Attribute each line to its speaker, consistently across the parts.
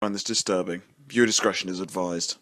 Speaker 1: Find this disturbing. Viewer discretion is advised.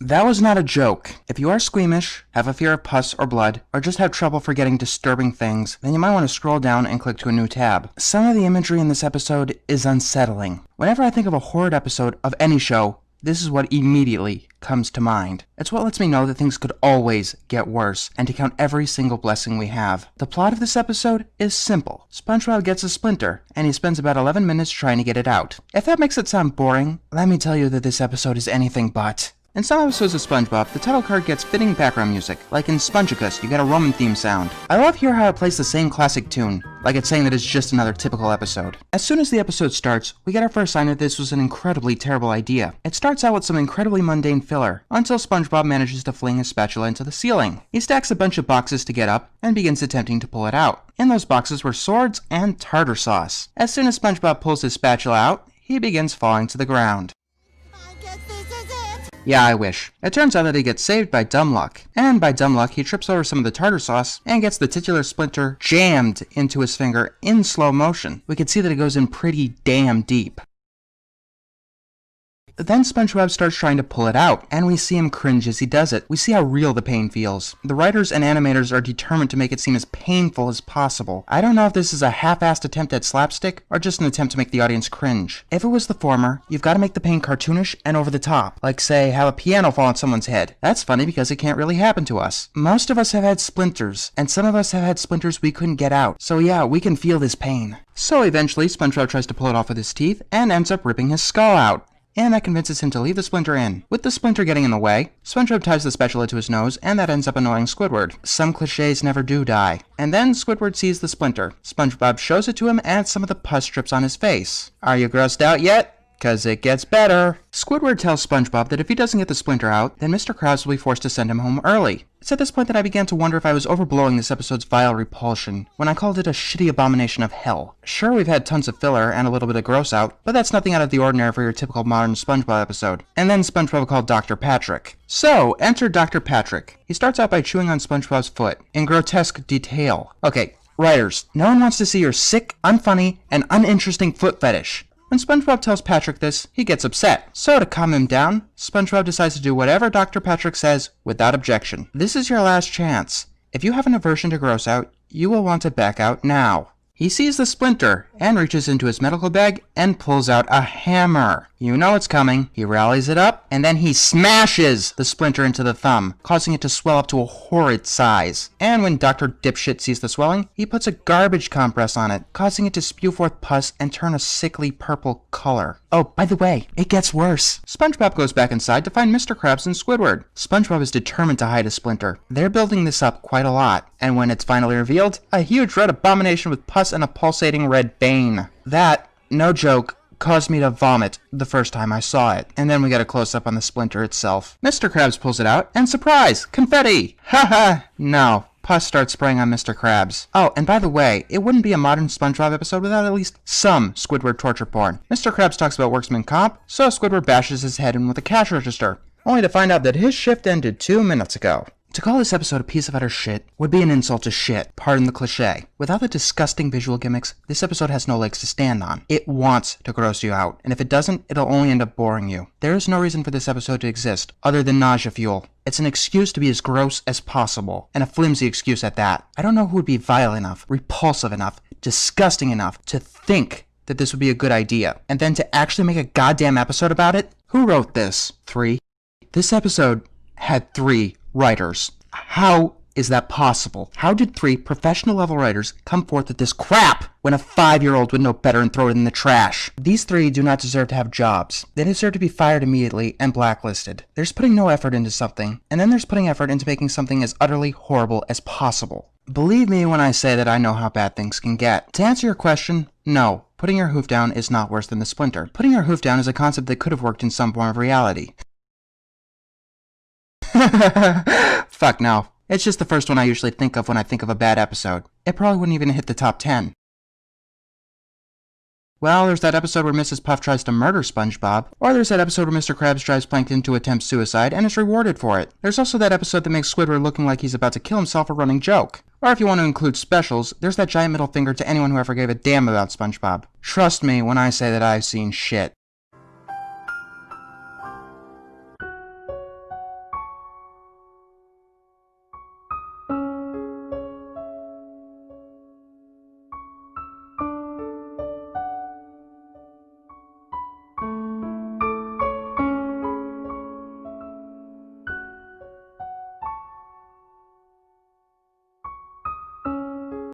Speaker 2: That was not a joke. If you are squeamish, have a fear of pus or blood, or just have trouble forgetting disturbing things, then you might want to scroll down and click to a new tab. Some of the imagery in this episode is unsettling. Whenever I think of a horrid episode of any show, this is what immediately comes to mind. It's what lets me know that things could always get worse, and to count every single blessing we have. The plot of this episode is simple. SpongeBob gets a splinter, and he spends about 11 minutes trying to get it out. If that makes it sound boring, let me tell you that this episode is anything but. In some episodes of SpongeBob, the title card gets fitting background music, like in Spongicus, you get a Roman theme sound. I love here how it plays the same classic tune, like it's saying that it's just another typical episode. As soon as the episode starts, we get our first sign that this was an incredibly terrible idea. It starts out with some incredibly mundane filler, until SpongeBob manages to fling his spatula into the ceiling. He stacks a bunch of boxes to get up, and begins attempting to pull it out. In those boxes were swords and tartar sauce. As soon as SpongeBob pulls his spatula out, he begins falling to the ground. Yeah, I wish. It turns out that he gets saved by dumb luck. And by dumb luck, he trips over some of the tartar sauce and gets the titular splinter jammed into his finger in slow motion. We can see that it goes in pretty damn deep. Then SpongeBob starts trying to pull it out, and we see him cringe as he does it. We see how real the pain feels. The writers and animators are determined to make it seem as painful as possible. I don't know if this is a half-assed attempt at slapstick, or just an attempt to make the audience cringe. If it was the former, you've got to make the pain cartoonish and over the top. Like, say, have a piano fall on someone's head. That's funny because it can't really happen to us. Most of us have had splinters, and some of us have had splinters we couldn't get out. So yeah, we can feel this pain. So eventually, SpongeBob tries to pull it off with his teeth, and ends up ripping his skull out. And that convinces him to leave the splinter in. With the splinter getting in the way, SpongeBob ties the spatula to his nose, and that ends up annoying Squidward. Some cliches never do die. And then Squidward sees the splinter. SpongeBob shows it to him, and some of the pus drips on his face. Are you grossed out yet? 'Cause it gets better. Squidward tells SpongeBob that if he doesn't get the splinter out, then Mr. Krabs will be forced to send him home early. It's at this point that I began to wonder if I was overblowing this episode's vile repulsion, when I called it a shitty abomination of hell. Sure, we've had tons of filler and a little bit of gross out, but that's nothing out of the ordinary for your typical modern SpongeBob episode. And then SpongeBob called Dr. Patrick. So, enter Dr. Patrick. He starts out by chewing on SpongeBob's foot, in grotesque detail. Okay, writers, no one wants to see your sick, unfunny, and uninteresting foot fetish. When SpongeBob tells Patrick this, he gets upset. So to calm him down, SpongeBob decides to do whatever Dr. Patrick says without objection. This is your last chance. If you have an aversion to gross out, you will want to back out now. He sees the splinter and reaches into his medical bag and pulls out a hammer. You know it's coming. He rallies it up, and then he smashes the splinter into the thumb, causing it to swell up to a horrid size. And when Dr. Dipshit sees the swelling, he puts a garbage compress on it, causing it to spew forth pus and turn a sickly purple color. Oh, by the way, it gets worse. SpongeBob goes back inside to find Mr. Krabs and Squidward. SpongeBob is determined to hide a splinter. They're building this up quite a lot, and when it's finally revealed, a huge red abomination with pus and a pulsating red bane. That, no joke, caused me to vomit the first time I saw it. And then we get a close-up on the splinter itself. Mr. Krabs pulls it out, and surprise! Confetti! Haha! No. Pus starts spraying on Mr. Krabs. Oh, and by the way, it wouldn't be a modern SpongeBob episode without at least some Squidward torture porn. Mr. Krabs talks about worksman comp, so Squidward bashes his head in with a cash register, only to find out that his shift ended 2 minutes ago. To call this episode a piece of utter shit would be an insult to shit, pardon the cliche. Without the disgusting visual gimmicks, this episode has no legs to stand on. It wants to gross you out, and if it doesn't, it'll only end up boring you. There is no reason for this episode to exist, other than nausea fuel. It's an excuse to be as gross as possible, and a flimsy excuse at that. I don't know who would be vile enough, repulsive enough, disgusting enough to think that this would be a good idea, and then to actually make a goddamn episode about it? Who wrote this? 3? This episode had 3 writers. How is that possible? How did 3 professional level writers come forth with this crap when a 5-year-old would know better and throw it in the trash? These 3 do not deserve to have jobs. They deserve to be fired immediately and blacklisted. There's putting no effort into something, and then there's putting effort into making something as utterly horrible as possible. Believe me when I say that I know how bad things can get. To answer your question, no. Putting your hoof down is not worse than the splinter. Putting your hoof down is a concept that could have worked in some form of reality. Fuck no. It's just the first one I usually think of when I think of a bad episode. It probably wouldn't even hit the top 10. Well, there's that episode where Mrs. Puff tries to murder SpongeBob, or there's that episode where Mr. Krabs drives Plankton to attempt suicide and is rewarded for it. There's also that episode that makes Squidward looking like he's about to kill himself a running joke. Or if you want to include specials, there's that giant middle finger to anyone who ever gave a damn about SpongeBob. Trust me when I say that I've seen shit.